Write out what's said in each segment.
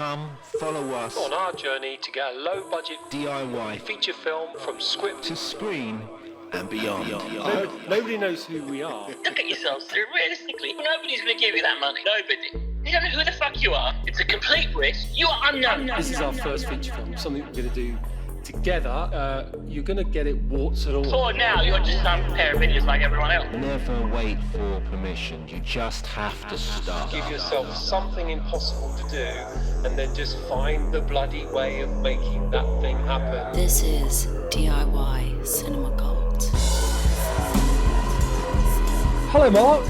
Come follow us on our journey to get a low-budget DIY feature film from script to screen and beyond. Nobody knows who we are. Look at yourselves, realistically, nobody's going to give you that money. Nobody. You don't know who the fuck you are. It's a complete risk. You are unknown. This is our first feature film, something we're going to do together. You're going to get it warts and all. For now, you're just some pair of idiots like everyone else. Never wait for permission. You just have to start. Give yourself something impossible to do, and then just find the bloody way of making that thing happen. This is DIY Cinema Cult. Hello, Mark.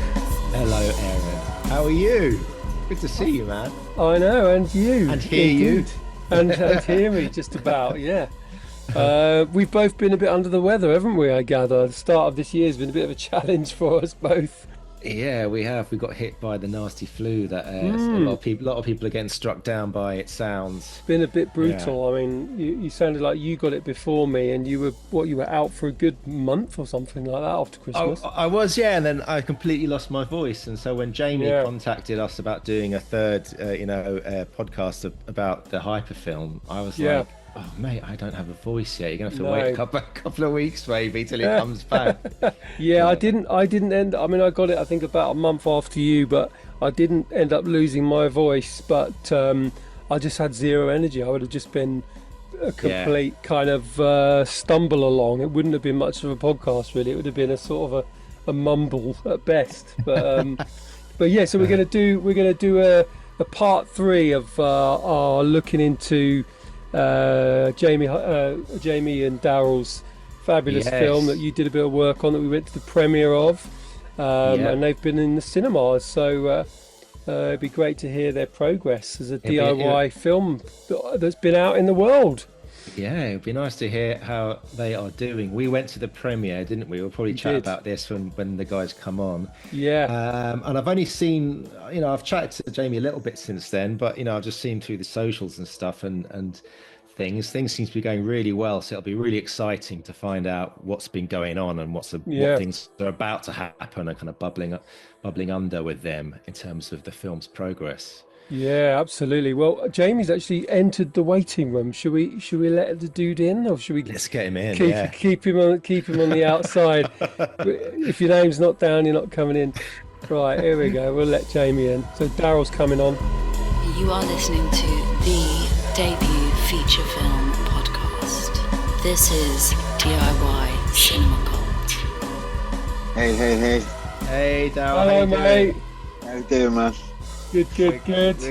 Hello, Aaron. How are you? Good to see you, man. I know, and you. And hear you. And hear me, just about, yeah. We've both been a bit under the weather, haven't we, I gather? The start of this year has been a bit of a challenge for us both. Yeah, we have. We got hit by the nasty flu that a lot of people are getting struck down by, it sounds. It's been a bit brutal. Yeah. I mean, you sounded like you got it before me, and you were out for a good month or something like that after Christmas. I was, yeah, and then I completely lost my voice. And so when Jamie contacted us about doing a third, podcast about the Hyper film, I was like, oh mate, I don't have a voice yet. You're gonna have to wait a couple of weeks maybe till it comes back. I didn't end. I mean, I got it I think about a month after you, but I didn't end up losing my voice. But I just had zero energy. I would have just been a complete kind of stumble along. It wouldn't have been much of a podcast really. It would have been a sort of a mumble at best. But but yeah. So we're gonna do a part 3 of our looking into Jamie and Darrel's fabulous film that you did a bit of work on, that we went to the premiere of, and they've been in the cinemas, so it'd be great to hear their progress as a DIY film that's been out in the world. Yeah, it'd be nice to hear how they are doing. We went to the premiere, didn't we? We'll probably chat about this when the guys come on. Yeah. And I've only seen, I've chatted to Jamie a little bit since then, but, I've just seen through the socials and stuff and things. Things seem to be going really well. So it'll be really exciting to find out what's been going on and what things are about to happen and kind of bubbling under with them in terms of the film's progress. Yeah, absolutely. Well, Jamie's actually entered the waiting room. Should we let the dude in, or should we? Let's get him in. Keep him on the outside. If your name's not down, you're not coming in. Right, here we go. We'll let Jamie in. So Darrel's coming on. You are listening to the debut feature film podcast. This is DIY Cinema Cult. Hey. Hey, Darrel. Hello, mate. How you doing, man? Good. We're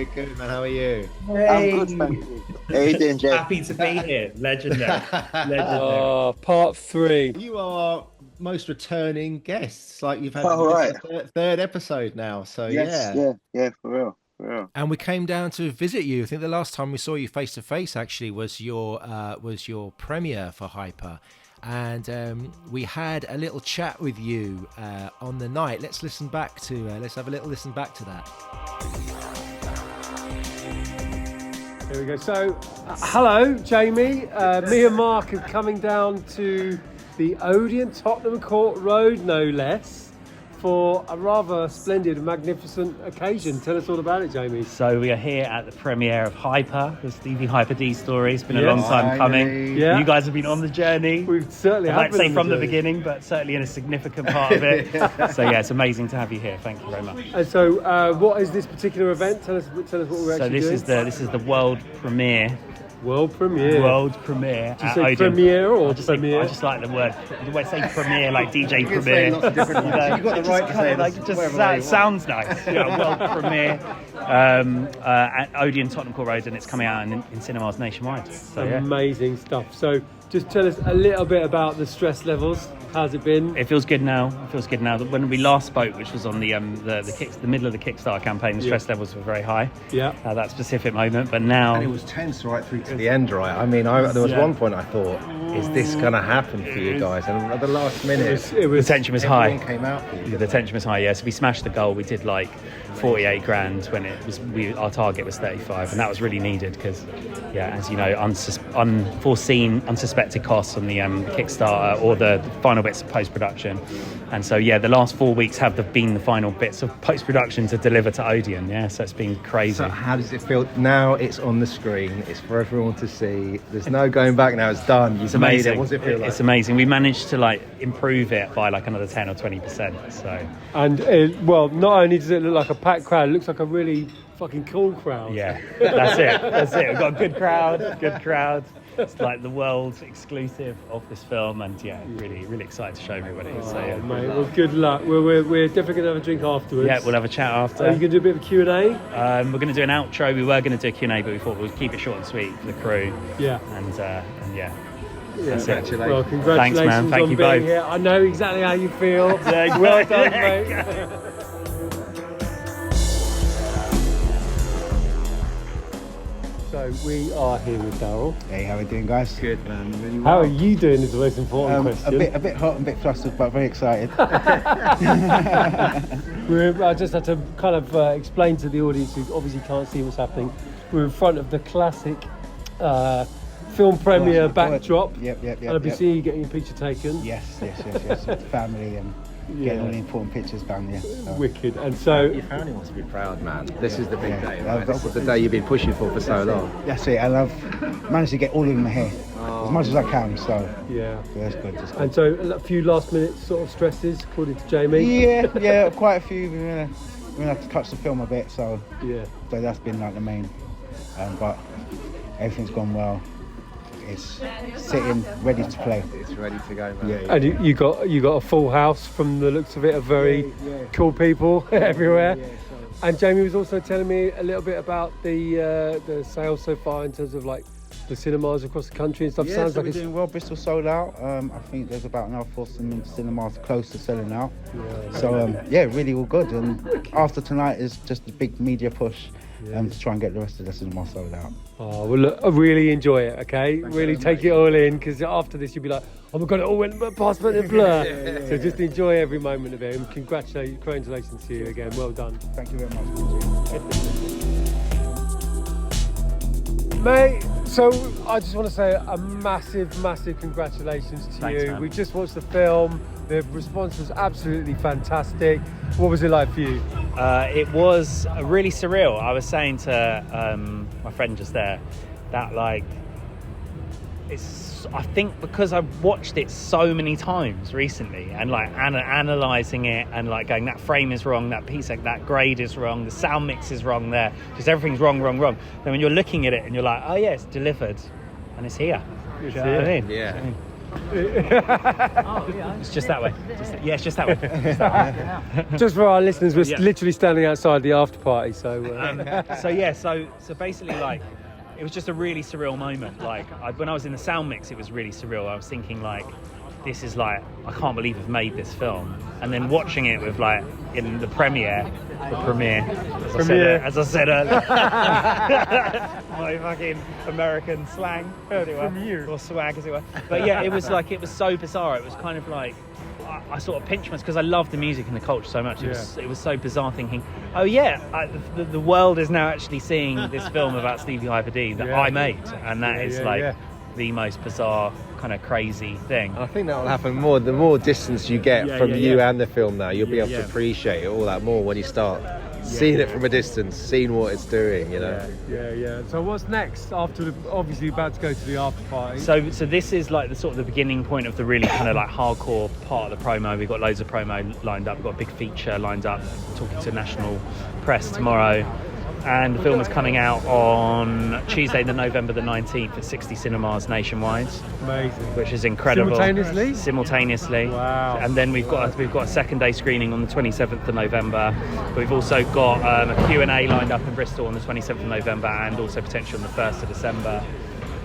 good, man. How are you? Hey. I'm good, thank you. How you doing, Jay? Happy to be here. Legendary. Part 3. You are most returning guests. Like you've had third episode now. So yes, yeah, for real. And we came down to visit you. I think the last time we saw you face to face actually was your premiere for Hyper. And we had a little chat with you on the night. Let's have a little listen back to that. Here we go. So, hello, Jamie. Me and Mark are coming down to the Odeon, Tottenham Court Road, no less, for a rather splendid, magnificent occasion. Tell us all about it, Jamie. So we are here at the premiere of Hyper, the STEVIE HYPER D Story. It's been a long time coming. Yeah. You guys have been on the journey. We've certainly I'd like to say from the beginning, but certainly in a significant part of it. So yeah, it's amazing to have you here. Thank you very much. And so, what is this particular event? Tell us what we're actually doing. So this is the world premiere. World premiere. Do you say premiere or premiere? I just like the word. The way I say premiere, like DJ Premiere. Premier. Lots of different ones. You've got the right to say like it just sounds nice. World premiere at Odeon, Tottenham Court Road, and it's coming out in cinemas nationwide. So amazing stuff. So just tell us a little bit about the stress levels. How's it been? It feels good now. When we last spoke, which was on the middle of the Kickstarter campaign, the stress levels were very high. Yeah. At that specific moment, but now And it was tense right through to the end, right? I mean, there was one point I thought, is this going to happen for you guys? And at the last minute, the tension was high. Everyone came out for you. The tension was high. Yeah. So we smashed the goal. We did like 48 grand when our target was 35, and that was really needed because, as you know, unforeseen, unsuspected costs on the Kickstarter or the final final bits of post-production. And so, yeah, the last 4 weeks have been the final bits of post-production to deliver to Odeon, yeah, so it's been crazy. So how does it feel? Now it's on the screen, it's for everyone to see, there's no going back now, it's done, It's amazing. What does it feel like? It's amazing. We managed to like improve it by like another 10 or 20%, so... And, well, not only does it look like a packed crowd, it looks like a really fucking cool crowd. Yeah, that's it. We've got a good crowd. It's like the world exclusive of this film, and yeah, really, really excited to show everybody. So yeah, mate, well, good luck. We're definitely going to have a drink afterwards. yeah, we'll have a chat after. Are you going to do a bit of a Q&A? We're going to do an outro. We were going to do a Q&A, but we thought we'd keep it short and sweet for the crew. Yeah. And yeah. That's it. Well, congratulations Thanks, man. Thank on you being both. here. I know exactly how you feel. Yeah, well done, mate. So we are here with Darrel. Hey, how are we doing, guys? Good, man. Really How are you doing is the most important question. A bit hot and a bit flustered, but very excited. I just had to kind of explain to the audience who obviously can't see what's happening. We're in front of the classic film premiere backdrop. Yep. And I'll be seeing you getting your picture taken. Yes. With family and getting all the important pictures done, yeah. So. Wicked. And so... Your family wants to be proud, man. This is the big day, right? This is the day you've been pushing for so long. That's it, and I've managed to get all of them here. As much as I can, so yeah, so that's good. And so a few last minute sort of stresses, according to Jamie. Yeah, quite a few. We're gonna have to touch the film a bit, so yeah. So that's been like the main, but everything's gone well. It's sitting ready to play. It's ready to go, man. Yeah. And you got a full house from the looks of it, of very cool people everywhere. And Jamie was also telling me a little bit about the sales so far in terms of like the cinemas across the country and stuff. Yeah, Sounds so like we're doing well. Bristol sold out. I think there's about another 4 cinemas close to selling out. So really all good. And after tonight is just a big media push to try and get the rest of the cinemas sold out. Oh, well, look, really enjoy it, okay? Really take it all in, because after this you'll be like, oh my God, it all went past in blur. So just enjoy every moment of it, and congratulations to you again. Well done. Thank you very much. Mate, so I just want to say a massive congratulations to Thanks, you. man. We just watched the film. The response was absolutely fantastic. What was it like for you? It was really surreal. I was saying to my friend just there that like I think because I've watched it so many times recently and like analysing it and like going, that frame is wrong, that piece, like, that grade is wrong, the sound mix is wrong there, just everything's wrong. Then when you're looking at it and you're like, oh yeah, it's delivered and it's here. It's Do you know what I mean? Yeah. It's just that way. It's just that way. Just for our listeners, we're literally standing outside the after party. So, so basically, like, it was just a really surreal moment. Like, when I was in the sound mix, it was really surreal. I was thinking, like, this is like, I can't believe I've made this film. And then watching it with like in the premiere, as I said earlier, my fucking American slang, or swag as it were. But yeah, it was so bizarre. It was kind of like, I sort of pinched myself because I love the music and the culture so much. It was so bizarre thinking, oh yeah, the world is now actually seeing this film about Stevie Hyper D that I made, and that is the most bizarre kind of crazy thing. I think that will happen more. The more distance you get from you and the film now, you'll be able to appreciate it all that more when you start seeing it from a distance, seeing what it's doing, you know. Yeah. So what's next after obviously about to go to the after party? So this is like the sort of the beginning point of the really kind of like hardcore part of the promo. We've got loads of promo lined up. We've got a big feature lined up, talking to national press tomorrow. And the film is coming out on Tuesday, November the 19th at 60 cinemas nationwide. Amazing. Which is incredible. Simultaneously. Wow. And then we've got a second day screening on the 27th of November. We've also got a Q&A lined up in Bristol on the 27th of November and also potentially on the 1st of December.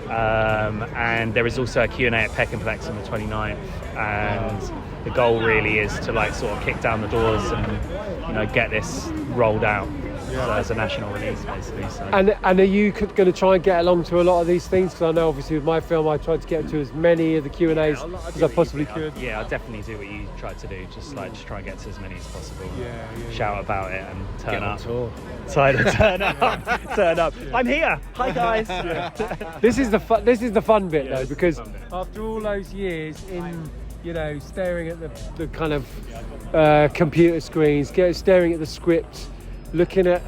And there is also a Q&A at Peck and Plex on the 29th. And the goal really is to like sort of kick down the doors and get this rolled out. So as a national release, basically. So. And are you going to try and get along to a lot of these things? Because I know obviously with my film I tried to get to as many of the Q&As as I possibly could. Yeah, I'll definitely do what you tried to do. Just try and get to as many as possible. Shout about it and turn up. Turn up. I'm here. Hi guys. This is the fun bit though, because after all those years in you know, staring at the kind of computer screens, staring at the script, looking at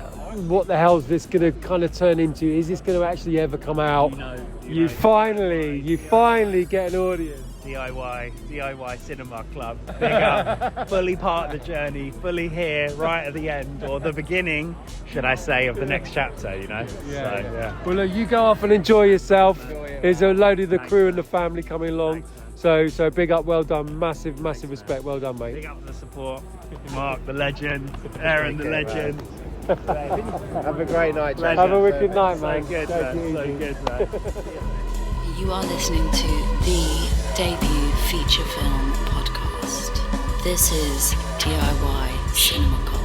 what the hell is this going to kind of turn into? Is this going to actually ever come out? You finally get an audience. DIY Cinema Club. Big up. Fully part of the journey, fully here, right at the end, or the beginning, should I say, of the next chapter, you know? Yeah. Well, look, you go off and enjoy yourself. There's a load of the crew and the family coming along. So big up, well done, massive respect, well done, mate. Big up for the support. Mark, the legend. Aaron, the legend. Have a great night, James. Have a wicked night, man. So good, man. So good, man. You are listening to the debut feature film podcast. This is DIY Cinema Cult.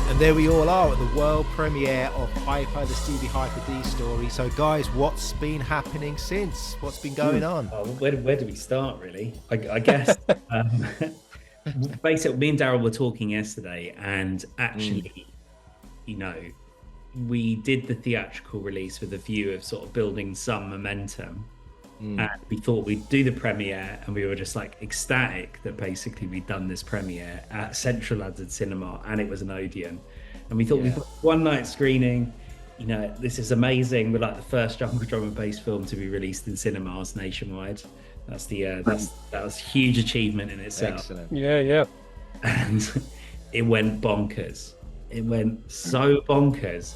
And there we all are at the world premiere of Hyper, the Stevie Hyper D story. So, guys, what's been happening since? What's been going on? Oh, where do we start, really? I guess basically, me and Darrel were talking yesterday, and actually, you know, we did the theatrical release with a view of sort of building some momentum. And we thought we'd do the premiere, and we were just like ecstatic that basically we'd done this premiere at Central London Cinema, and it was an Odeon. And we thought we'd put one night screening. You know, this is amazing. We're like the first jungle drum and bass film to be released in cinemas nationwide. That's that was a huge achievement in itself. Excellent. Yeah. And it went bonkers. It went so bonkers.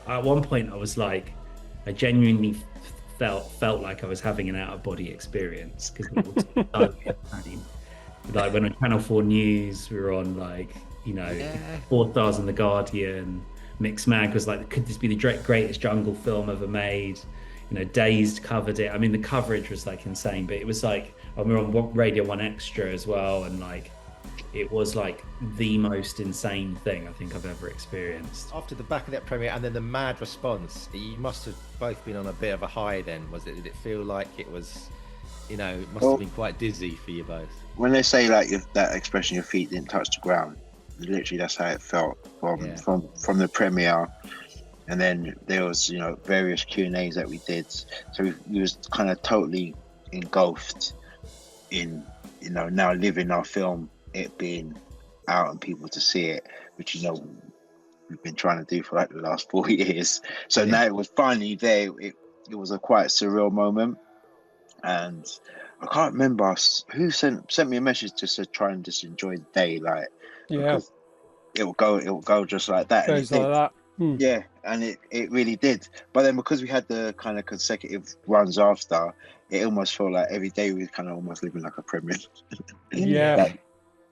At one point I was like, I genuinely felt like I was having an out-of-body experience, because it was so insane. Like when on Channel 4 News, we were on, like, you know, 4 stars on The Guardian. Mixed Mag was like, could this be the greatest jungle film ever made? You know, Dazed covered it. I mean, the coverage was like insane, but it was like, we were on Radio 1 Extra as well, and like, it was like the most insane thing I think I've ever experienced. After the back of that premiere and then the mad response, you must have both been on a bit of a high then, was it? Did it feel like it was, you know, it must have been quite dizzy for you both? When they say like that expression, your feet didn't touch the ground, literally that's how it felt from the premiere. And then there was, you know, various Q&As that we did. So we was kind of totally engulfed in, you know, now living our film, it being out and people to see it, which, you know, we've been trying to do for like the last 4 years. So now it was finally there. It was a quite surreal moment. And I can't remember who sent me a message just to try and just enjoy the day. Like, it will go just like that. Goes like that. Yeah, and it really did. But then because we had the kind of consecutive runs after, it almost felt like every day we were kind of almost living like a premiere.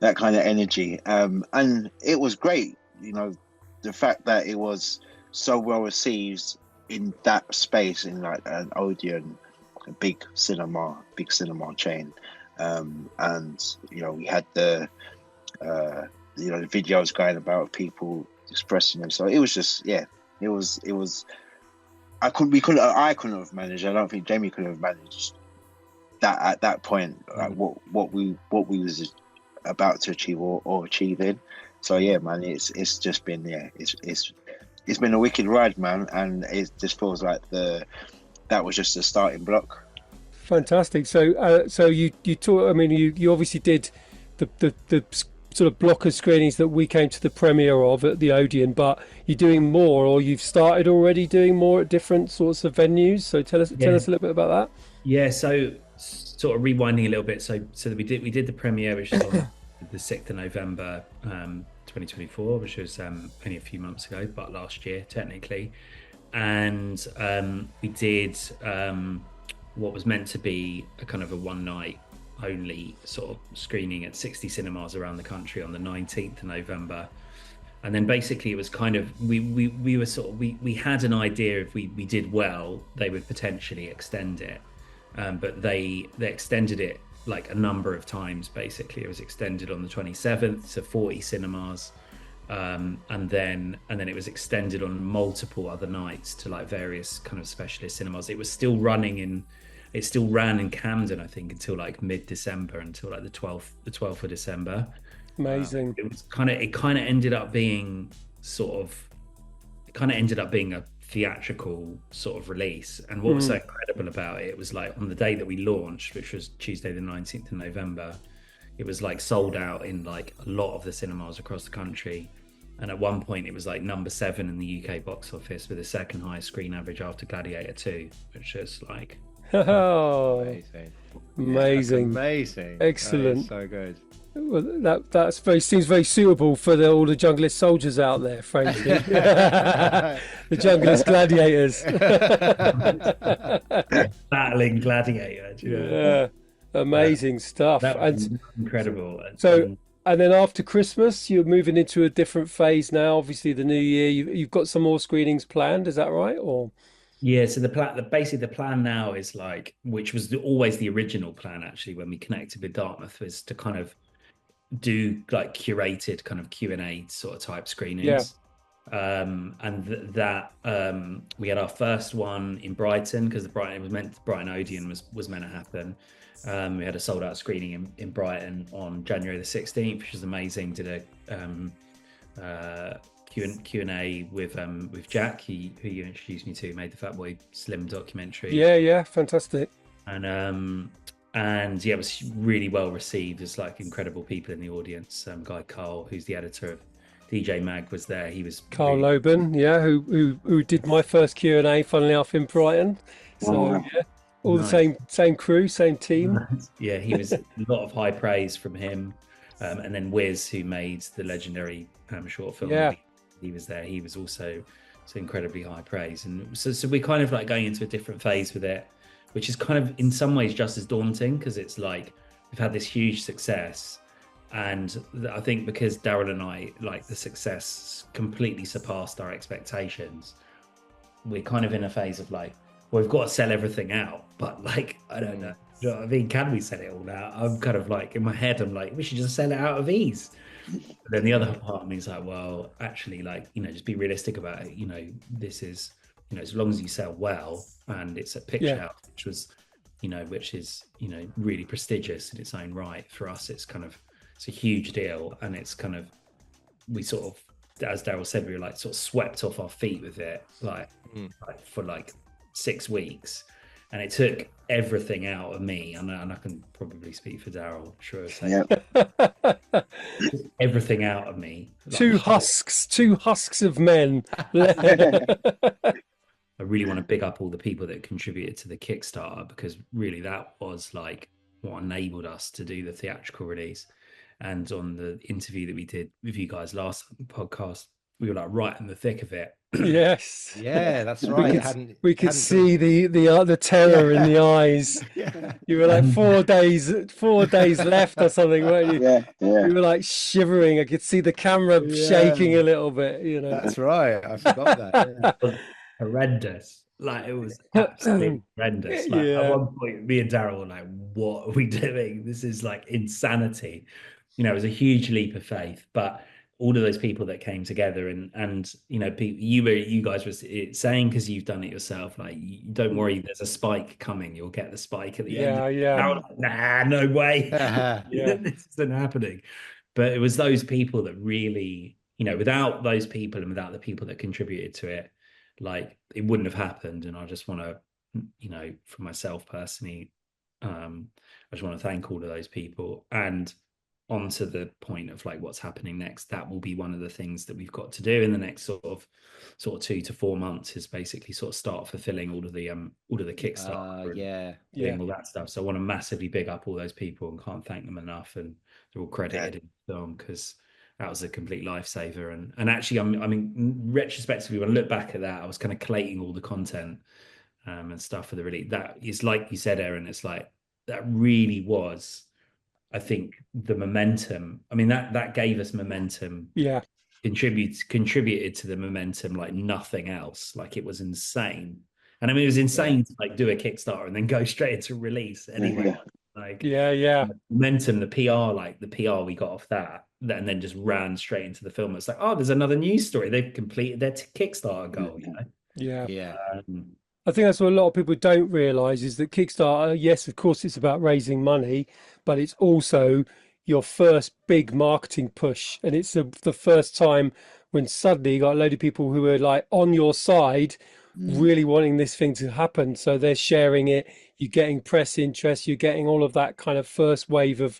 That kind of energy. And it was great, you know, the fact that it was so well received in that space, in like an Odeon, a big cinema chain. And, you know, we had the videos going about people expressing themselves. It was just, it was I couldn't have managed. I don't think Jamie could have managed that at that point, like what we was about to achieve or achieving. So yeah, man, it's just been it's been a wicked ride, man, and it just feels like that was just the starting block. Fantastic. So you talk. I mean, you obviously did the sort of blocker screenings that we came to the premiere of at the Odeon, but you're doing more, or you've started already doing more at different sorts of venues. So tell us a little bit about that. Yeah. So sort of rewinding a little bit. So we did the premiere, which is on the 6th of November, 2024, which was only a few months ago, but last year technically. And we did what was meant to be a kind of a one night only sort of screening at 60 cinemas around the country on the 19th of November. And then basically it was kind of, we had an idea if we did well, they would potentially extend it. But they extended it like a number of times. Basically, it was extended on the 27th to 40 cinemas, and then it was extended on multiple other nights to like various kind of specialist cinemas. It still ran in Camden, I think, until like mid-December, until like the 12th of December. Amazing. It kind of ended up being a theatrical sort of release. And what was so incredible about it was like on the day that we launched, which was Tuesday the 19th of November, it was like sold out in like a lot of the cinemas across the country. And at one point it was like number 7 in the UK box office with the second highest screen average after Gladiator 2, which is like Amazing. Amazing. Amazing. Excellent. So good. Well, seems very suitable for all the junglist soldiers out there, frankly. The junglist gladiators. battling Gladiator. Do you know? Yeah, amazing stuff. That was And incredible. so, and then after Christmas, you're moving into a different phase now. Obviously, the new year. You've got some more screenings planned. Is that right? Or yeah, so basically the plan now is like, which was always the original plan actually when we connected with Dartmouth, was to kind of do like curated kind of Q&A sort of type screenings. We had our first one in Brighton because Brighton Odeon was meant to happen. We had a sold out screening in Brighton on January the 16th, which was amazing. Did a Q&A with Jack, who you introduced me to, made the Fatboy Slim documentary. yeah, fantastic. And yeah, it was really well received. There's like incredible people in the audience. Guy Carl, who's the editor of DJ Mag, was there. He was Carl Loban, who did my first Q&A, funnily enough, in Brighton. So yeah, all nice. The same crew, same team. Yeah, he was a lot of high praise from him. And then Wiz, who made the legendary short film. Yeah. He was there. He was also so incredibly high praise. And so we're kind of like going into a different phase with it, which is kind of in some ways just as daunting, because it's like we've had this huge success. And I think because Darrel and I, like, the success completely surpassed our expectations, we're kind of in a phase of like, well, we've got to sell everything out. But like, I don't know. Do you know what I mean? Can we sell it all out? I'm kind of like, in my head, I'm like, we should just sell it out of ease. But then the other part of me is like, well, actually, like, just be realistic about it. This is, as long as you sell well, and it's a picture house, which is really prestigious in its own right. For us, it's a huge deal, and it's kind of, we sort of, as Darrel said, we were like sort of swept off our feet with it, like for like 6 weeks, and it took everything out of me, and I can probably speak for Darrel, sure. Everything out of me. Two husks of men. I really want to big up all the people that contributed to the Kickstarter, because really that was like what enabled us to do the theatrical release. And on the interview that we did with you guys last podcast, we were like right in the thick of it. Yes. Yeah, that's right. We could see the terror in the eyes. Yeah. You were like 4 days left or something, weren't you? Yeah. You were like shivering. I could see the camera shaking a little bit, That's right. I forgot that. Yeah. Horrendous. Like, it was absolutely horrendous. Like, at one point, me and Darrel were like, what are we doing? This is like insanity. It was a huge leap of faith, but all of those people that came together and you guys were saying, because you've done it yourself, like, don't worry, there's a spike coming, you'll get the spike at the end. Like, nah, no way. This isn't happening. But it was those people that really, without those people and without the people that contributed to it, like, it wouldn't have happened. And I just want to, for myself personally, I just want to thank all of those people. And onto the point of like what's happening next, that will be one of the things that we've got to do in the next sort of 2 to 4 months, is basically sort of start fulfilling all of the Kickstarter, all that stuff. So I want to massively big up all those people and can't thank them enough, and they're all credited in the film, because that was a complete lifesaver. And actually, I mean, retrospectively, when I look back at that, I was kind of collating all the content and stuff for the release. That is, like you said, Aaron, it's like, that really was, I think, the momentum. I mean, that gave us momentum. Yeah. Contributed to the momentum like nothing else. Like, it was insane. And I mean, it was insane to like do a Kickstarter and then go straight into release anyway. Like, momentum, the PR we got off that, and then just ran straight into the film. It's like, oh, there's another news story. They've completed their Kickstarter goal. Yeah. I think that's what a lot of people don't realise, is that Kickstarter, yes, of course, it's about raising money, but it's also your first big marketing push. And it's the first time when suddenly you got a load of people who are like on your side, really wanting this thing to happen. So they're sharing it. You're getting press interest. You're getting all of that kind of first wave of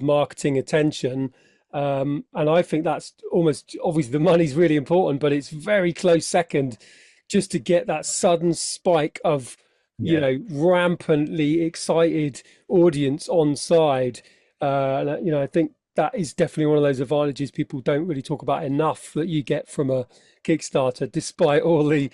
marketing attention. And I think that's almost, obviously the money's really important, but it's very close second just to get that sudden spike of, you know, rampantly excited audience on side. You know, I think that is definitely one of those advantages people don't really talk about enough that you get from a Kickstarter, despite all the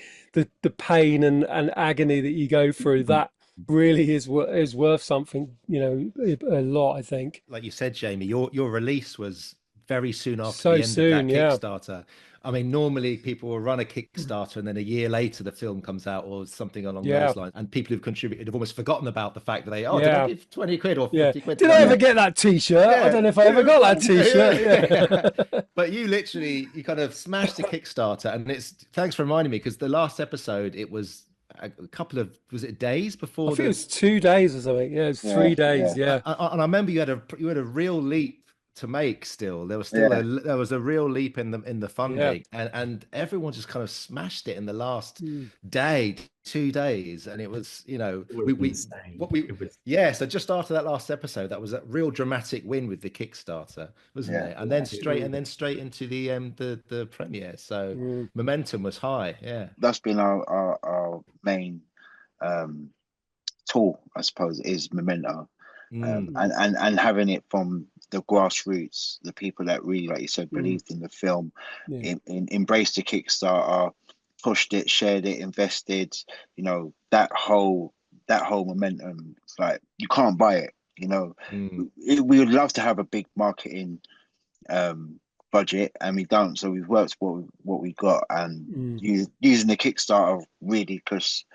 pain and agony that you go through. That really is worth something, you know, a lot, I think. Like you said, Jamie, your release was very soon after So the end soon, of that yeah. Kickstarter. I mean, normally people will run a Kickstarter and then a year later the film comes out or something along those lines. And people who've contributed have almost forgotten about the fact that did I give 20 quid or 50 quid? Did I ever get that T-shirt? I don't know if I ever got that T-shirt. But you kind of smashed the Kickstarter, and it's, thanks for reminding me, because the last episode, it was a couple of, was it days before? I think it was 2 days or something. Yeah, it was 3 days. Yeah. And I remember you had a real leap to make. Still, there was there was a real leap in the funding, and everyone just kind of smashed it in the last day, 2 days, and it was, you know, so just after that last episode, that was a real dramatic win with the Kickstarter, wasn't it? And then straight into the premiere. So momentum was high. Yeah, that's been our main tool, I suppose, is momentum. And having it from the grassroots, the people that really, like you said, believed in the film, embraced the Kickstarter, pushed it, shared it, invested, you know, that whole momentum. It's like, you can't buy it, you know. We would love to have a big marketing budget, and we don't, so we've worked what we got, and using the Kickstarter really, because,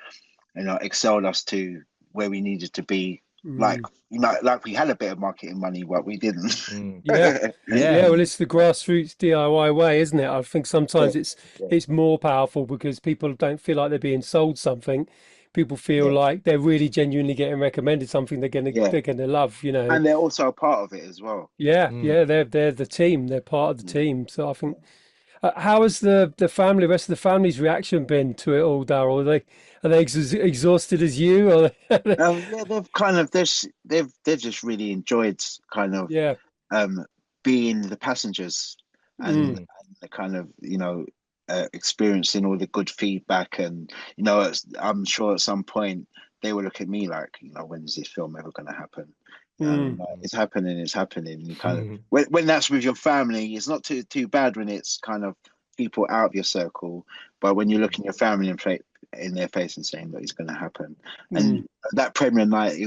you know, excelled us to where we needed to be. Like, you know, like we had a bit of marketing money, but we didn't. Well, it's the grassroots DIY way, isn't it? I think sometimes it's more powerful because people don't feel like they're being sold something. People feel like they're really genuinely getting recommended something they're gonna love, you know. And they're also a part of it as well. They're the team. They're part of the team. So I think. How has the rest of the family's reaction been to it all, Darrel? Are they exhausted as you? Or they've kind of they've just really enjoyed kind of being the passengers and the kind of, you know, experiencing all the good feedback, and, you know, I'm sure at some point they will look at me like, you know, when is this film ever going to happen? It's happening. You kind of, when that's with your family, it's not too bad when it's kind of people out of your circle, but when you look in your family and in their face and saying that it's going to happen, and that premiere night,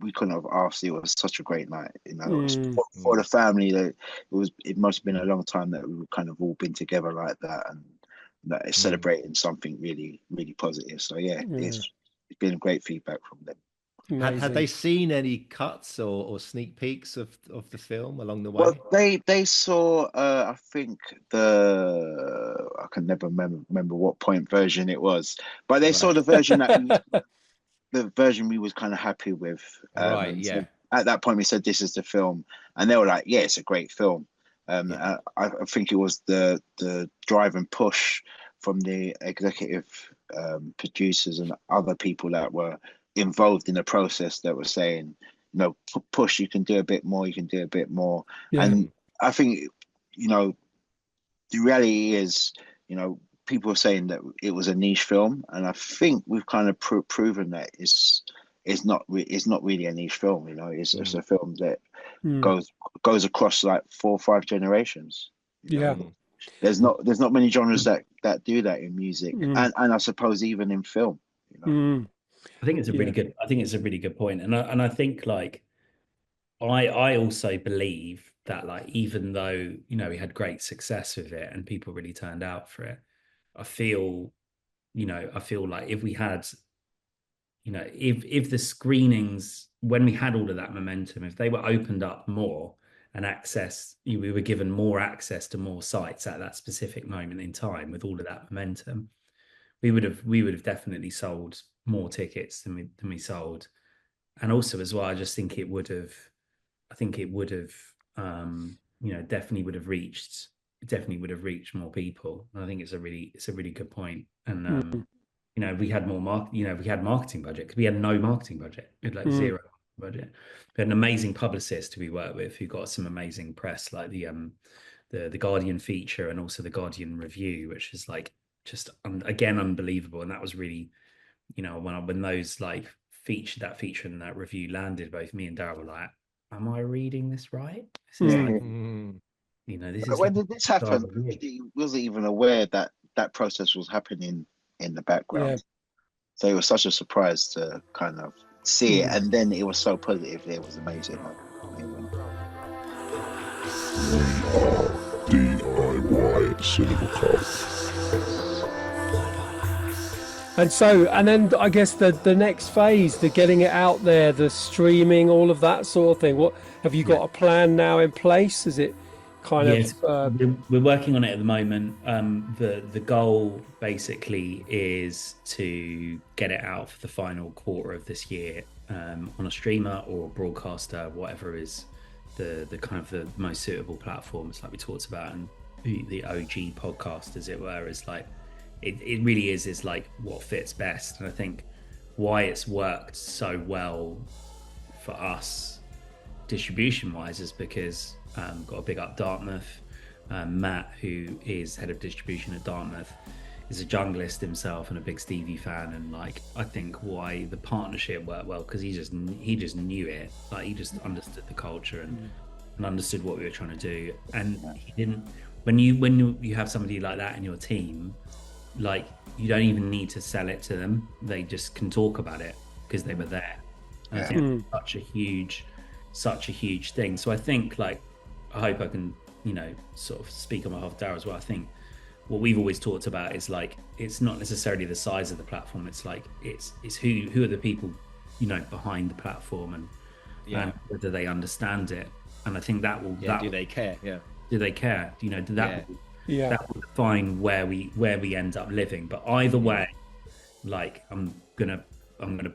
we couldn't have asked. It was such a great night, you know. It was for the family. That it must have been a long time that we've kind of all been together like that, and that it's celebrating something really, really positive. So it's been great feedback from them. Had they seen any cuts or sneak peeks of the film along the way? Well, they saw, I think I can never remember what point version it was, but they saw the version the version we was kind of happy with. So at that point, we said this is the film, and they were like, "Yeah, it's a great film." I think it was the drive and push from the executive producers and other people that were involved in the process that were saying, you know, push, you can do a bit more, and I think, you know, the reality is, you know, people are saying that it was a niche film, and I think we've kind of proven that it's not really a niche film. You know, it's a film that goes across like 4 or 5 generations. You know? There's not many genres that do that in music, and I suppose even in film. You know. I think it's a really good. I think it's a really good point, and I think, like, I also believe that, like, even though, you know, we had great success with it and people really turned out for it, I feel like if we had, you know, if the screenings, when we had all of that momentum, if they were opened up more and we were given more access to more sites at that specific moment in time with all of that momentum, we would have definitely sold more tickets than we sold. And also as well, I just think it would have, you know, definitely would have reached definitely would have reached more people. And I think it's a really good point. And we had we had marketing budget because we had no marketing budget. We had like zero budget. We had an amazing publicist who we worked with who got some amazing press, like the Guardian feature and also the Guardian review, which is like just again unbelievable. And that was really, when those like feature and that review landed, both me and Darrel were like, am I reading this right? This is like, this is when did this happen? He wasn't even aware that that process was happening in the background. So it was such a surprise to kind of see it, and then it was so positive. It was amazing. DIY Cinema Club. And then I guess the next phase, the getting it out there, the streaming, all of that sort of thing. What have you got a plan now in place? Is it kind of? We're working on it at the moment. The goal basically is to get it out for the final quarter of this year on a streamer or a broadcaster, whatever is the kind of the most suitable platforms, like we talked about, and the OG podcast, as it were, is like. It really is like what fits best. And I think why it's worked so well for us distribution wise is because got a big up Dartmouth. Matt, who is head of distribution at Dartmouth, is a junglist himself and a big Stevie fan, and like I think why the partnership worked well because he just knew it, like he just understood the culture and understood what we were trying to do. And he didn't when you have somebody like that in your team, like you don't even need to sell it to them, they just can talk about it because they were there. And I think that's such a huge thing. So I think, like, I hope I can sort of speak on behalf of Darrel as well. I think what we've always talked about is like it's not necessarily the size of the platform, it's like it's who are the people behind the platform and whether they understand it. And I think that will do they care? Do they care? That will define where we end up living. But either way, like I'm gonna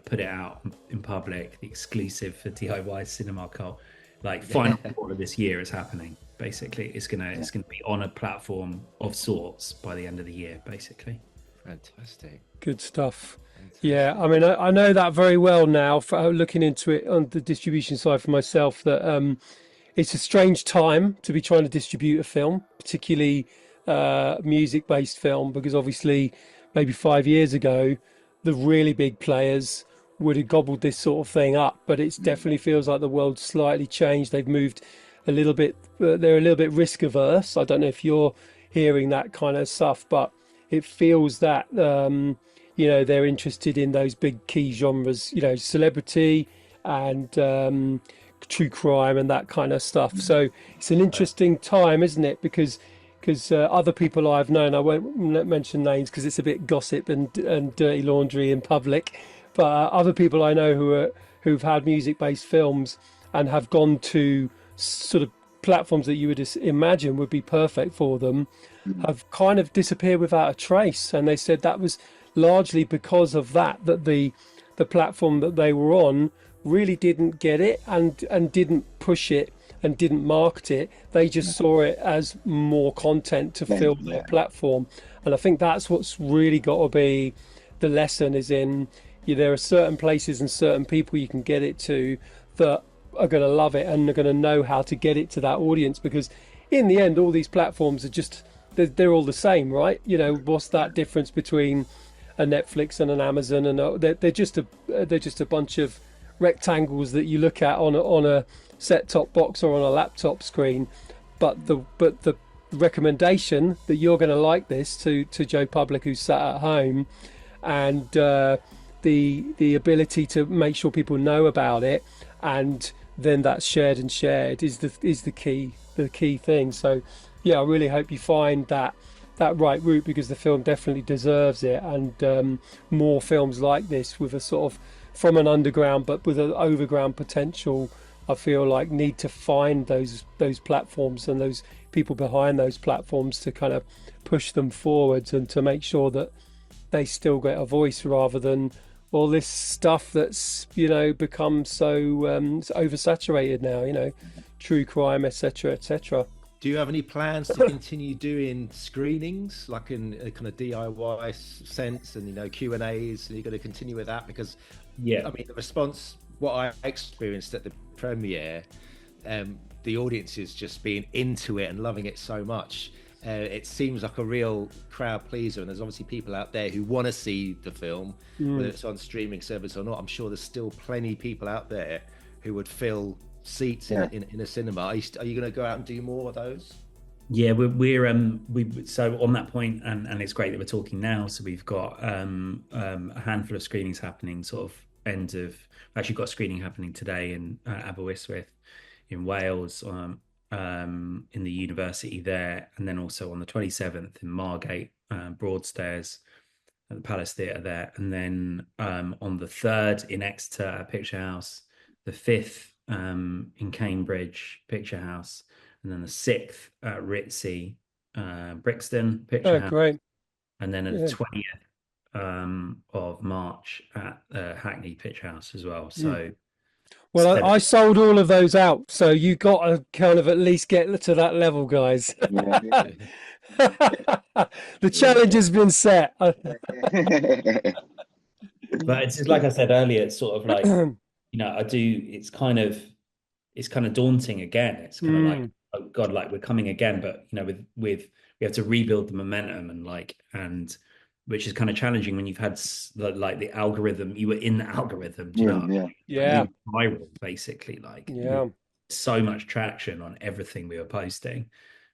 put it out in public, the exclusive for DIY Cinema Cult. Like final quarter of this year is happening. Basically, it's gonna be on a platform of sorts by the end of the year. Basically, fantastic, good stuff. Yeah, I mean, I know that very well now. For looking into it on the distribution side for myself, that it's a strange time to be trying to distribute a film, particularly music-based film, because obviously maybe 5 years ago the really big players would have gobbled this sort of thing up, but it definitely feels like the world's slightly changed. They've moved a little bit, they're a little bit risk averse. I don't know if you're hearing that kind of stuff, but it feels that they're interested in those big key genres, celebrity and true crime and that kind of stuff. So it's an interesting time, isn't it? Because other people I've known, I won't mention names because it's a bit gossip and dirty laundry in public, but other people I know who've had music-based films and have gone to sort of platforms that you would imagine would be perfect for them, have kind of disappeared without a trace. And they said that was largely because of that the platform that they were on really didn't get it and didn't push it and didn't market it. They just saw it as more content to fill their platform. And I think that's what's really got to be the lesson, is in there are certain places and certain people you can get it to that are going to love it and are going to know how to get it to that audience, because in the end all these platforms are just they're all the same, right? What's that difference between a Netflix and an Amazon? And they're just a bunch of rectangles that you look at on a set-top box or on a laptop screen, but the recommendation that you're going to like this to Joe Public who's sat at home, and the ability to make sure people know about it, and then that's shared is the key thing. So yeah, I really hope you find that right route, because the film definitely deserves it, and more films like this with a sort of from an underground but with an overground potential, I feel like need to find those platforms and those people behind those platforms to kind of push them forwards and to make sure that they still get a voice, rather than all this stuff that's become so oversaturated now, true crime, etc. Do you have any plans to continue doing screenings, like in a kind of DIY sense, and Q&As? And you're going to continue with that? Because I mean, the response, what I experienced at the premiere, the audience is just being into it and loving it so much. It seems like a real crowd pleaser, and there's obviously people out there who want to see the film, whether it's on streaming service or not. I'm sure there's still plenty of people out there who would fill seats in a cinema. Are you going to go out and do more of those? Yeah, we're so on that point, and it's great that we're talking now. So we've got a handful of screenings happening sort of actually got a screening happening today in Aberystwyth in Wales, in the university there, and then also on the 27th in Margate, Broadstairs at the Palace Theatre there, and then on the 3rd in Exeter at Picture House, the 5th in Cambridge Picture House, and then the 6th at Ritzy, Brixton Picture House. Great. And then the 20th of March at Hackney Picture House as well. So well, I sold all of those out, so you got to kind of at least get to that level, guys. The challenge has been set. But it's just, like I said earlier, it's sort of like it's kind of daunting again. It's kind of like, oh God, like we're coming again, but we have to rebuild the momentum and which is kind of challenging when you've had like the algorithm. You were in the algorithm, viral basically. Like so much traction on everything we were posting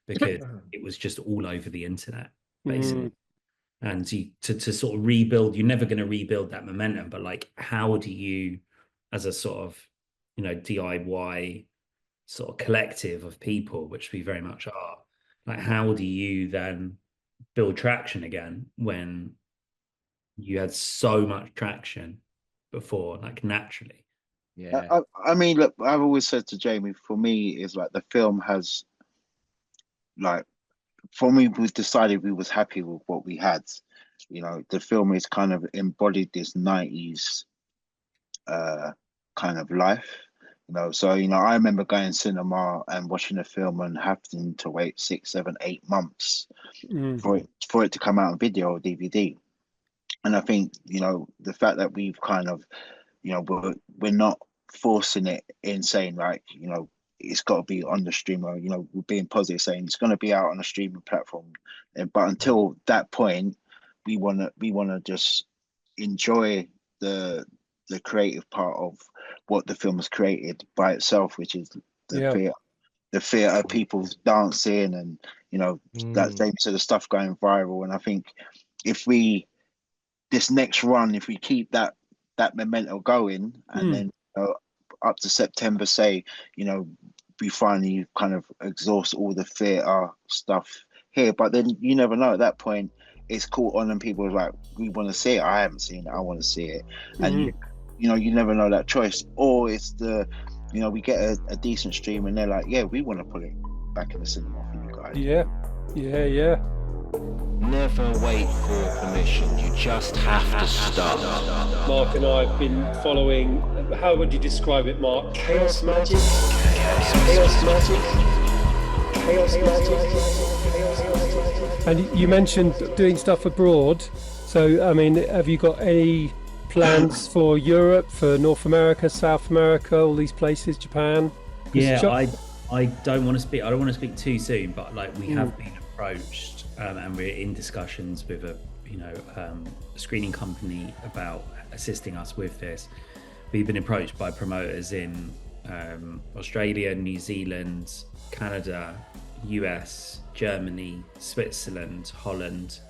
because it was just all over the internet basically. And to sort of rebuild, you're never going to rebuild that momentum. But like, how do you, as a sort of DIY sort of collective of people, which we very much are, like how do you then build traction again when you had so much traction before, like naturally? I mean, look, I've always said to Jamie, for me, is like the film has, like, for me, we decided we was happy with what we had. The film is kind of embodied this 90s kind of life. So I remember going cinema and watching a film and having to wait 6, 7, 8 months for it to come out on video or DVD. And I think the fact that we've kind of we're not forcing it in saying like it's got to be on the streamer. We're being positive, saying it's going to be out on a streaming platform. But until that point, we wanna just enjoy the creative part of what the film has created by itself, which is the theatre, people dancing, and that same sort of stuff going viral. And I think if this next run, if we keep that momentum going, and then up to September, say we finally kind of exhaust all the theatre stuff here, but then you never know, at that point it's caught on and people are like, we want to see it, I haven't seen it, I want to see it. And you never know that choice. Or it's we get a decent stream and they're like, yeah, we want to put it back in the cinema for you guys. Yeah. Never wait for permission. You just have to start. Mark and I have been following, how would you describe it, Mark? Chaos magic. Chaos magic. Chaos magic. And you mentioned doing stuff abroad. So, I mean, have you got any plans for Europe, for North America, South America, all these places, Japan? Yeah, I don't want to speak too soon, but like we have been approached, and we're in discussions with a screening company about assisting us with this. We've been approached by promoters in Australia, New Zealand, Canada, US, Germany, Switzerland, Holland.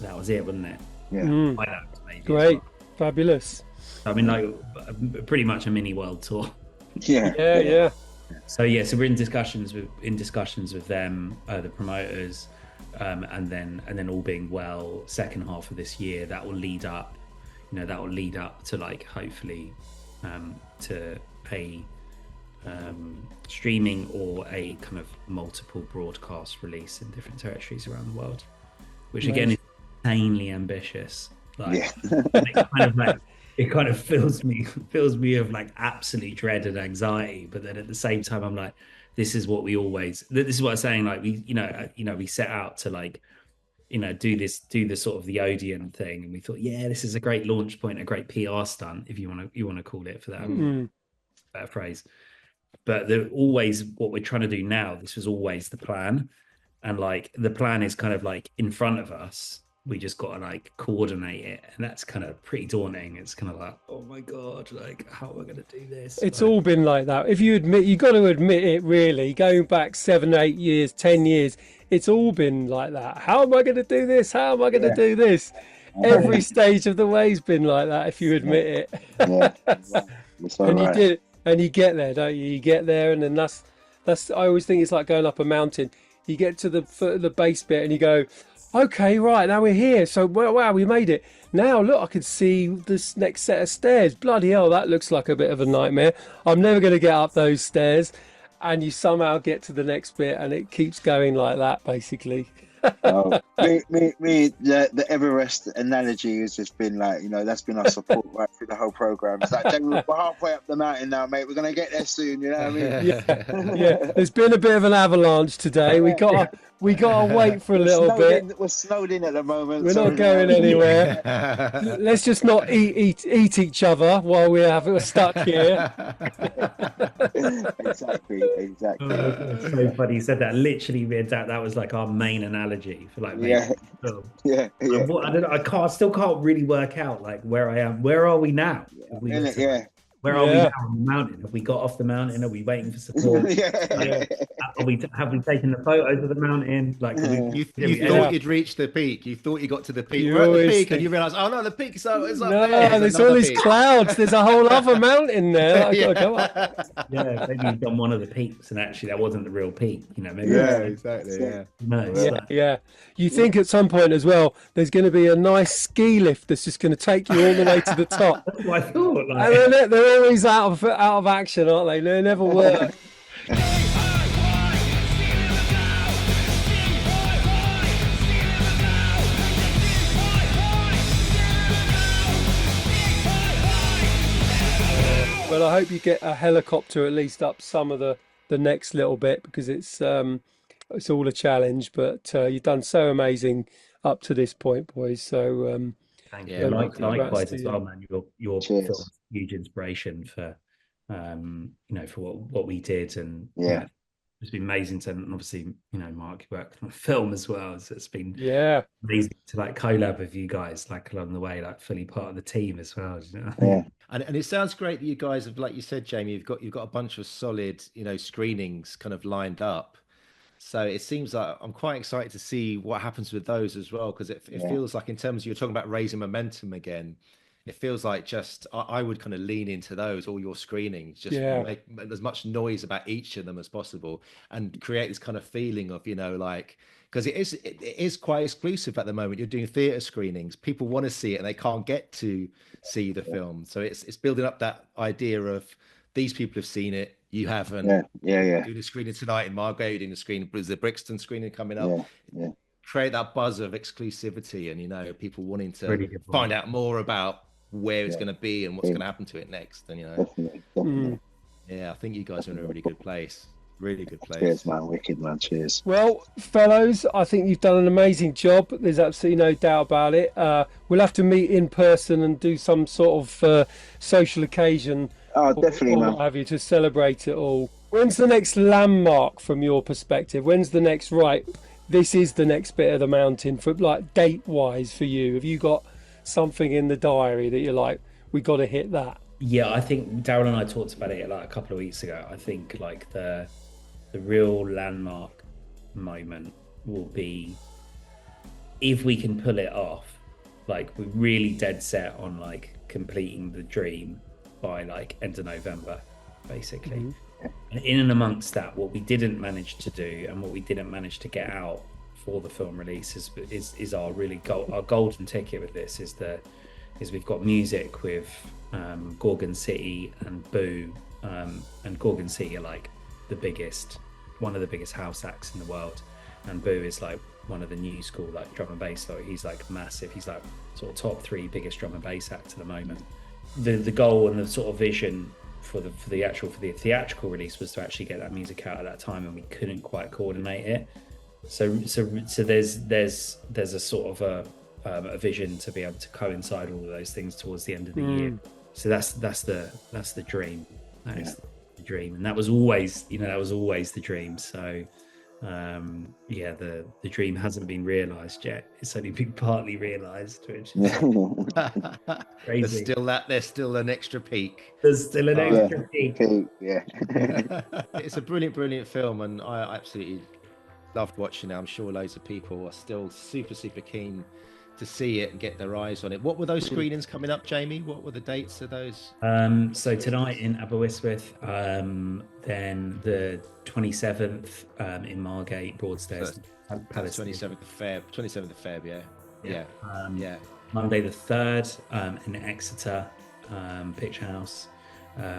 That was it, wasn't it? Yeah. Great, fabulous. I mean, like pretty much a mini world tour. Yeah. So we're in discussions with them, the promoters, and then all being well, second half of this year that will lead up to like hopefully to a streaming or a kind of multiple broadcast release in different territories around the world, which again is insanely ambitious. Like, kind of like it kind of fills me of like absolute dread and anxiety. But then at the same time, I'm like, this is what I'm saying. Like we set out to like, do the sort of the Odeon thing, and we thought, yeah, this is a great launch point, a great PR stunt, if you want to call it for that better phrase. But always what we're trying to do now. This was always the plan, and like the plan is kind of like in front of us. We just got to like coordinate it, and that's kind of pretty daunting. It's kind of like, oh my god, like how am I going to do this? It's all been like that. If you got to admit it, really, going back 7, 8 years, 10 years, it's all been like that. How am I going to do this? How am I going to do this? Every stage of the way's been like that, if you admit it. And you did, and you get there, don't you? You get there, and then that's. I always think it's like going up a mountain. You get to the foot of the base bit, and you go, okay, right, now we're here. So, wow, we made it. Now, look, I can see this next set of stairs. Bloody hell, that looks like a bit of a nightmare. I'm never going to get up those stairs. And you somehow get to the next bit, and it keeps going like that, basically. The Everest analogy has just been like, that's been our support right through the whole program. It's like, we're halfway up the mountain now, mate. We're going to get there soon, you know what I mean? Yeah. There's been a bit of an avalanche today. We got to wait for a little bit. We're snowed in at the moment. We're not going anywhere. Let's just not eat each other while we're stuck here. Exactly. It's so funny you said that. Literally, that was like our main analogy for like yeah. I still can't really work out like where I am. Where are we now? Where are we now on the mountain? Have we got off the mountain? Are we waiting for support? Have we taken the photos of the mountain? Like, you thought you'd reached the peak. You thought you got to the peak. We're at the peak, and you realise, oh no, the peak. So it's like there's all these clouds. There's a whole other mountain there. That I've got to go up. Yeah, maybe you've done one of the peaks, and actually that wasn't the real peak. Maybe. Exactly. Yeah. You think at some point as well, there's going to be a nice ski lift that's just going to take you all the way to the top. That's what I thought. And they're always out of action, aren't they? They never work. Well, I hope you get a helicopter at least up some of the next little bit, because it's all a challenge. But you've done so amazing up to this point, boys. So thank you. Likewise as well, man. Your film's huge inspiration for for what we did, and it's been amazing to, and obviously Mark, you worked on a film as well, so it's been amazing to like collab with you guys like along the way, like fully part of the team as well. And it sounds great that you guys have, like you said, Jamie, you've got a bunch of solid screenings kind of lined up. So it seems like I'm quite excited to see what happens with those as well, because it feels like, in terms of, you're talking about raising momentum again, it feels like just I would kind of lean into those, all your screenings, just make as much noise about each of them as possible, and create this kind of feeling of because it is quite exclusive at the moment. You're doing theatre screenings, people want to see it and they can't get to see the film, so it's building up that idea of these people have seen it, you haven't. Doing a screening tonight in Margate, you're doing a screening, there's the Brixton screening coming up. Create that buzz of exclusivity, and people wanting to really find out more about where it's going to be and what's going to happen to it next. And Definitely. I think you guys are in a really good place. Really good place. Cheers, man. Wicked, man. Cheers. Well, fellows, I think you've done an amazing job. There's absolutely no doubt about it. We'll have to meet in person and do some sort of social occasion. Oh, definitely, man. What have you, to celebrate it all. When's the next landmark from your perspective? When's the next, this is the next bit of the mountain, for like date-wise for you? Have you got something in the diary that you're like, we got to hit that? Yeah, I think Darrel and I talked about it like a couple of weeks ago. I think like the real landmark moment will be if we can pull it off. Like, we're really dead set on like completing the dream by like end of November, basically. And in and amongst that, what we didn't manage to do and what we didn't manage to get out for the film release is our really our golden ticket with this is we've got music with Gorgon City and Boo, and Gorgon City are like one of the biggest house acts in the world, and Boo is like one of the new school like drum and bass. So he's like massive. He's like sort of top 3 biggest drum and bass acts at the moment. the goal and the sort of vision for the theatrical release was to actually get that music out at that time, and we couldn't quite coordinate it. So there's a sort of a vision to be able to coincide all of those things towards the end of the year. So that's the dream. That is the dream, and that was always the dream. So the dream hasn't been realised yet. It's only been partly realised, which is crazy. There's still an extra peak. There's still an extra peak. Yeah. It's a brilliant film, and I absolutely loved watching it. I'm sure loads of people are still super keen to see it and get their eyes on it. What were those screenings coming up, Jamie? What were the dates of those? So tonight in Aberystwyth, then the 27th in Margate, Broadstairs. So 27th of Feb, yeah. Monday the 3rd in Exeter, Picture House.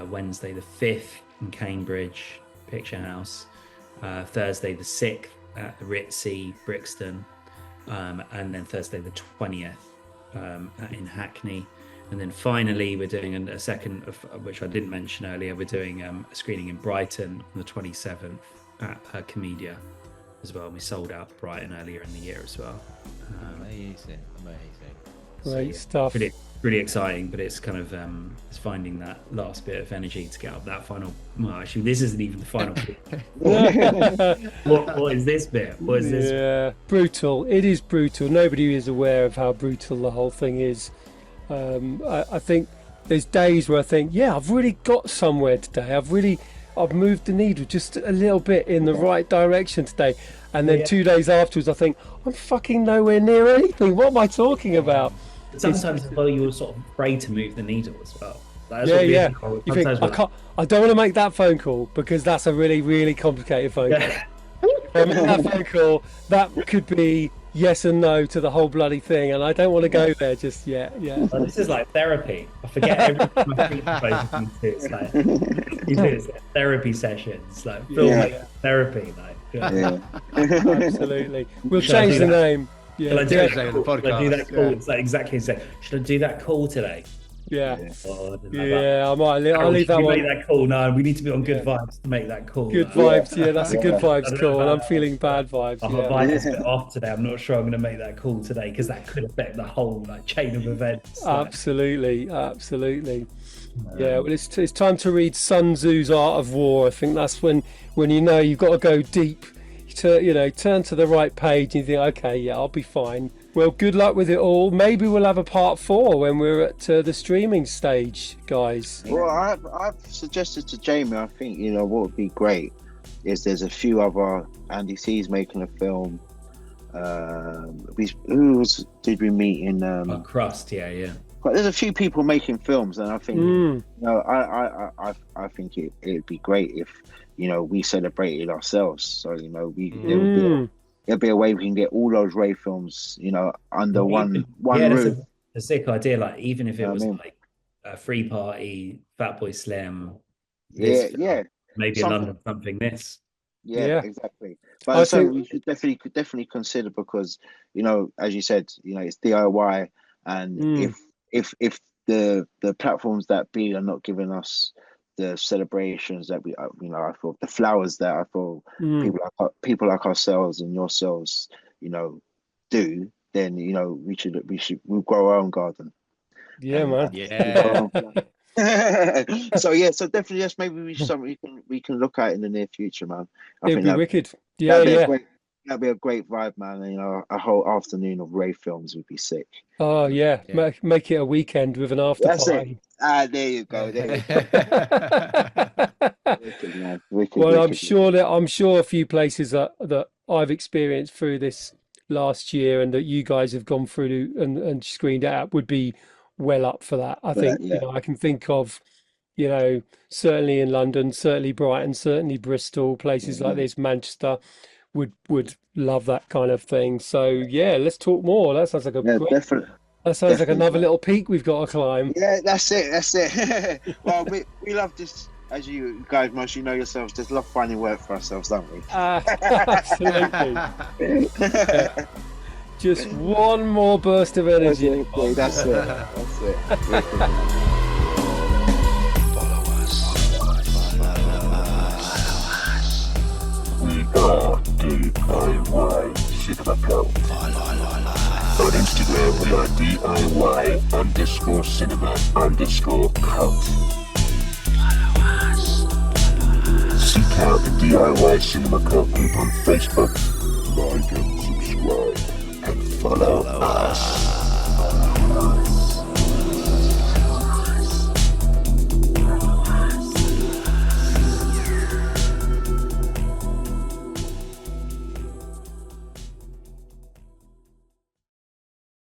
Wednesday the 5th in Cambridge, Picture House. Thursday the 6th at the Ritzy, Brixton. And then Thursday the 20th in Hackney, and then finally we're doing a second of which I didn't mention earlier. We're doing a screening in Brighton on the 27th at Comedia as well. We sold out Brighton earlier in the year as well. Amazing. Great stuff. Really exciting, but it's kind of it's finding that last bit of energy to get up that final. Well, actually, this isn't even the final bit. What is this bit? What is this? Yeah, brutal. It is brutal. Nobody is aware of how brutal the whole thing is. I think there's days where I think, I've really got somewhere today. I've moved the needle just a little bit in the right direction today. And then 2 days afterwards, I think, I'm fucking nowhere near anything. What am I talking about? Sometimes as well, you're sort of afraid to move the needle as well. You think, I don't want to make that phone call because that's a really, really complicated phone call. If I make that phone call, that could be yes and no to the whole bloody thing, and I don't want to go there just yet. Well, this is like therapy. I forget every time I think about it. It's like it's therapy sessions, like therapy, Absolutely. We'll change the name. Should I do that call? It's like exactly the same. Should I do that call today? I might. I'll leave that one. Make that call. No, we need to be on good vibes to make that call. Good vibes. That's a good vibes call, and I'm feeling bad vibes. My vibe is a bit off today. I'm not sure I'm going to make that call today because that could affect the whole chain of events. Absolutely. Yeah, well, it's time to read Sun Tzu's Art of War. I think that's when you've got to go deep. Turn to the right page and you think, okay, I'll be fine. Well, good luck with it all. Maybe we'll have a part 4 when we're at the streaming stage, guys. Well, I've suggested to Jamie, I think, what would be great is there's a few other Andy C's making a film. Did we meet in Crust? Yeah. But there's a few people making films, and I think I think it'd be great if we celebrated ourselves. So it'll be a way we can get all those Ray films under one roof. A sick idea. Like even if it was like a Free Party, Fatboy Slim, maybe a London something. Exactly. But so we should definitely consider because as you said, it's DIY, and if the platforms that be are not giving us the celebrations that I feel the flowers that I feel people like ourselves and yourselves do, then we'll grow our own garden. Man. So definitely yes, maybe something we can look at in the near future, man. It'd be wicked. That'd be a great vibe, man. A whole afternoon of Ray films would be sick. Oh yeah. Make it a weekend with an after party. There you go. Wicked, well, I'm sure a few places that I've experienced through this last year and that you guys have gone through and screened out would be well up for that. I think I can think of certainly in London, certainly Brighton, certainly Bristol, places like this, Manchester would love that kind of thing. So let's talk more. That sounds like that sounds like another little peak we've got to climb. Yeah, that's it. Well, we love this, as you guys mostly know yourselves, just love finding work for ourselves, don't we? Absolutely. Just one more burst of energy. That's it. are DIY Cinema Cult. On Instagram we are DIY_cinema_cult. Seek out the DIY Cinema Cult group on Facebook. Like and subscribe and follow us.